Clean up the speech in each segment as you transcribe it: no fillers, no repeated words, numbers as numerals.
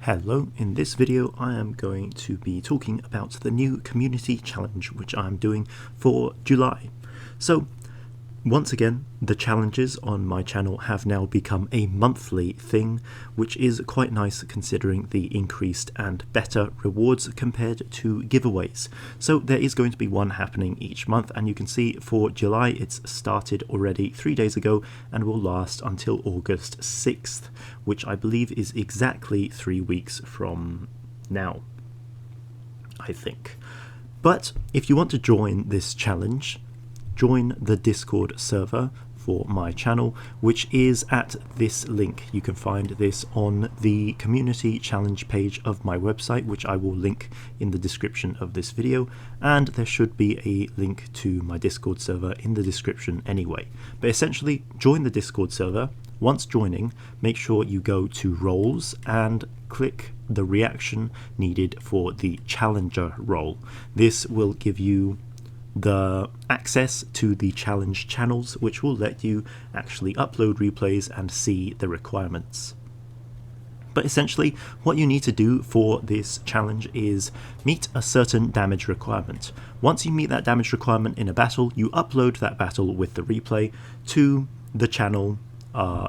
Hello, in this video I am going to be talking about the new community challenge which I'm doing for July. So once again, the challenges on my channel have now become a monthly thing, which is quite nice considering the increased and better rewards compared to giveaways. So there is going to be one happening each month, and you can see for July it's started already 3 days ago and will last until August 6th, which I believe is exactly 3 weeks from now, I think. But if you want to join this challenge, join the Discord server for my channel, which is at this link. You can find this on the community challenge page of my website, which I will link in the description of this video, and there should be a link to my Discord server in the description anyway. But essentially, join the Discord server. Once joining, make sure you go to roles and click the reaction needed for the challenger role. This will give you the access to the challenge channels, which will let you actually upload replays and see the requirements. But essentially, what you need to do for this challenge is meet a certain damage requirement. Once you meet that damage requirement in a battle, you upload that battle with the replay to the channel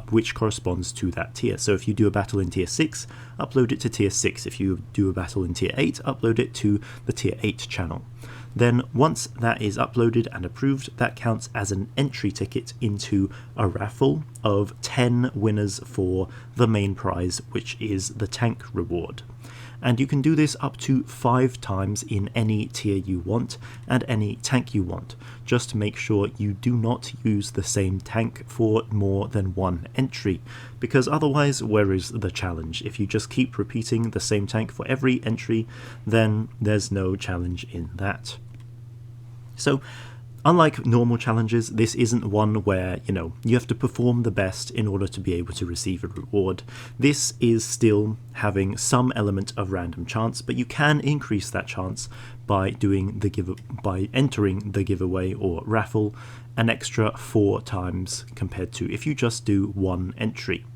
which corresponds to that tier. So if you do a battle in tier 6, upload it to tier 6. If you do a battle in tier 8, upload it to the tier 8 channel. Then once that is uploaded and approved, that counts as an entry ticket into a raffle of 10 winners for the main prize, which is the tank reward. And you can do this up to 5 times in any tier you want and any tank you want. Just make sure you do not use the same tank for more than one entry, because otherwise, where is the challenge? If you just keep repeating the same tank for every entry, then there's no challenge in that. So unlike normal challenges, this isn't one where, you have to perform the best in order to be able to receive a reward. This is still having some element of random chance, but you can increase that chance by entering the giveaway or raffle an extra 4 times compared to if you just do one entry.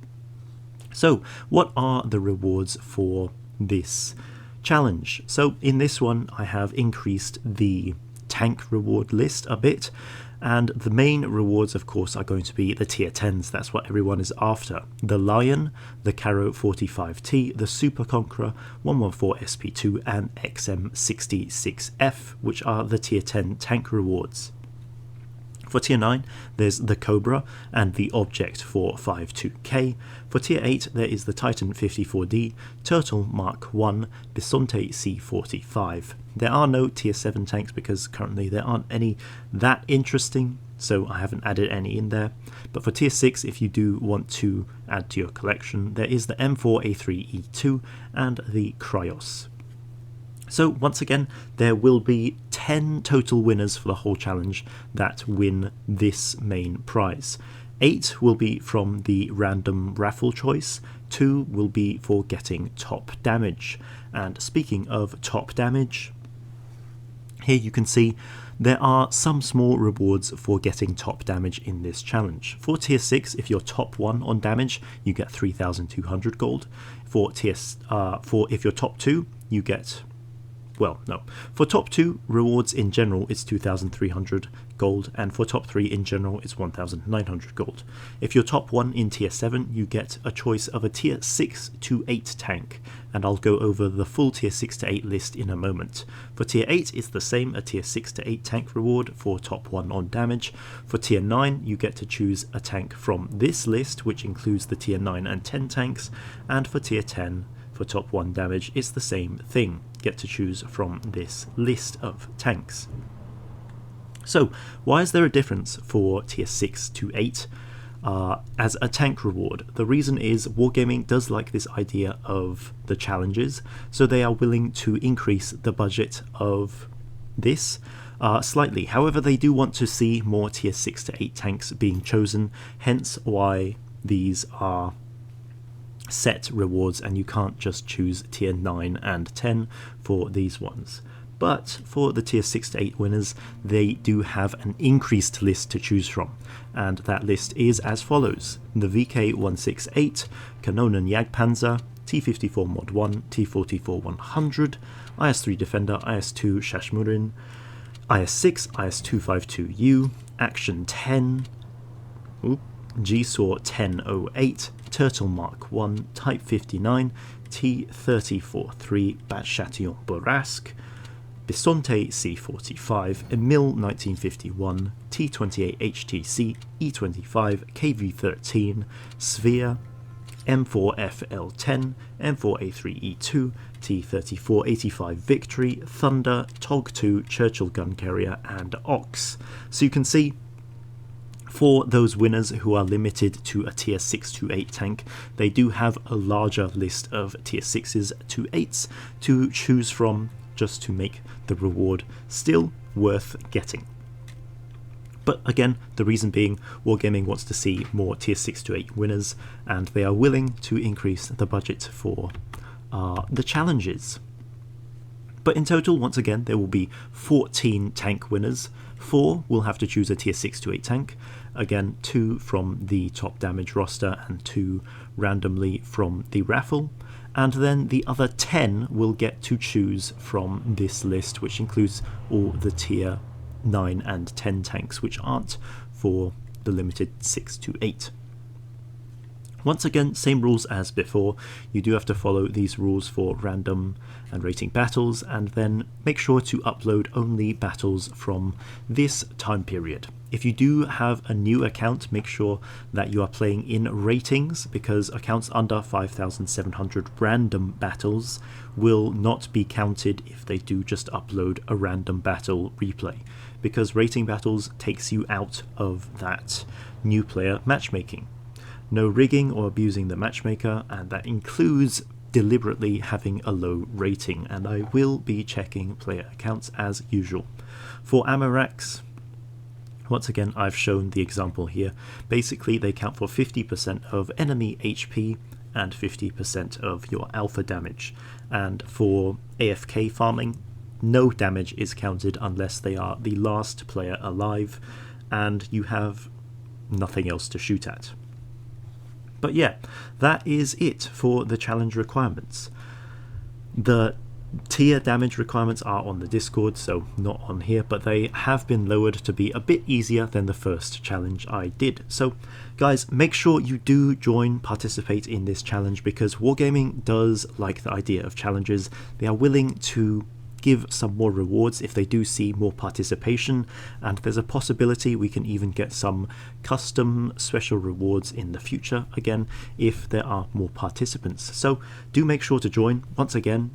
So what are the rewards for this challenge? So in this one, I have increased the tank reward list a bit, and the main rewards of course are going to be the tier 10s. That's what everyone is after: the Lion, the Carro 45T, the Super Conqueror 114 SP2 and XM66F, which are the tier 10 tank rewards. For tier 9, there's the Cobra and the Object 452K. For tier 8, there is the Titan 54D, Turtle Mark 1, Bisonte C45. There are no tier 7 tanks because currently there aren't any that interesting, so I haven't added any in there. But for tier 6, if you do want to add to your collection, there is the M4A3E2 and the Cryos. So once again, there will be 10 total winners for the whole challenge that win this main prize. 8 will be from the random raffle choice, 2 will be for getting top damage. And speaking of top damage, here you can see there are some small rewards for getting top damage in this challenge. For tier 6, if you're top 1 on damage, you get 3,200 gold. If you're top 2, you get... For top 2 rewards in general, it's 2,300 gold, and for top 3 in general, it's 1,900 gold. If you're top 1 in tier 7, you get a choice of a tier 6 to 8 tank, and I'll go over the full tier 6 to 8 list in a moment. For tier 8, it's the same, a tier 6 to 8 tank reward for top 1 on damage. For tier 9, you get to choose a tank from this list, which includes the tier 9 and 10 tanks, and for tier 10, for top 1 damage, it's the same thing. Get to choose from this list of tanks. So why is there a difference for tier 6 to 8 as a tank reward? The reason is Wargaming does like this idea of the challenges, so they are willing to increase the budget of this slightly. However, they do want to see more tier 6 to 8 tanks being chosen, hence why these are set rewards and you can't just choose tier 9 and 10 for these ones. But for the tier 6 to 8 winners, they do have an increased list to choose from, and that list is as follows: the VK168, Kanonen Jagdpanzer, T54 Mod 1, T44 100, IS-3 Defender, IS-2 Shashmurin, IS-6, IS-252U, Action 10, GSAW 1008, Turtle Mark 1, Type 59, T-34-3 Batchatillon Bourrasque, Bisonte C-45, Emile 1951, T-28 HTC, E-25, KV-13, Sphere, M4FL10, M4A3E2, T-34-85 Victory, Thunder, TOG-2, Churchill Gun Carrier, and Ox. So you can see, for those winners who are limited to a tier 6 to 8 tank, they do have a larger list of tier 6s to 8s to choose from, just to make the reward still worth getting. But again, the reason being, Wargaming wants to see more tier 6 to 8 winners, and they are willing to increase the budget for the challenges. But in total, once again, there will be 14 tank winners. 4 will have to choose a tier 6 to 8 tank. Again, 2 from the top damage roster and 2 randomly from the raffle. And then the other 10 will get to choose from this list, which includes all the tier 9 and 10 tanks, which aren't for the limited 6 to 8. Once again, same rules as before. You do have to follow these rules for random and rating battles, and then make sure to upload only battles from this time period. If you do have a new account, make sure that you are playing in ratings, because accounts under 5,700 random battles will not be counted if they do just upload a random battle replay, because rating battles takes you out of that new player matchmaking. No rigging or abusing the matchmaker, and that includes deliberately having a low rating, and I will be checking player accounts as usual. For ammo racks, once again, I've shown the example here. Basically, they count for 50% of enemy HP and 50% of your alpha damage. And for AFK farming, no damage is counted unless they are the last player alive and you have nothing else to shoot at. But yeah, that is it for the challenge requirements. The tier damage requirements are on the Discord, so not on here, but they have been lowered to be a bit easier than the first challenge I did. So guys, make sure you do participate in this challenge, because Wargaming does like the idea of challenges. They are willing to give some more rewards if they do see more participation, and there's a possibility we can even get some custom special rewards in the future, again, if there are more participants. So do make sure to join. Once again,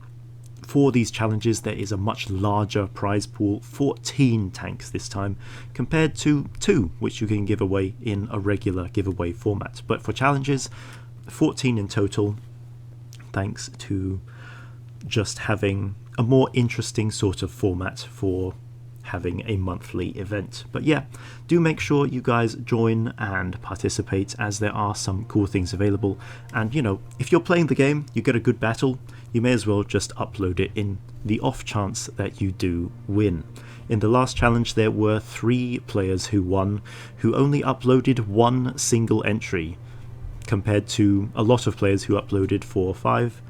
for these challenges there is a much larger prize pool, 14 tanks this time, compared to 2 which you can give away in a regular giveaway format. But for challenges, 14 in total, thanks to just having a more interesting sort of format for having a monthly event. But yeah, do make sure you guys join and participate, as there are some cool things available. And you know, if you're playing the game, you get a good battle, you may as well just upload it in the off chance that you do win. In the last challenge there were 3 players who won, who only uploaded 1 single entry, compared to a lot of players who uploaded 4 or 5.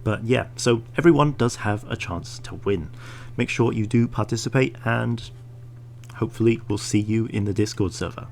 But yeah, so everyone does have a chance to win. Make sure you do participate, and hopefully we'll see you in the Discord server.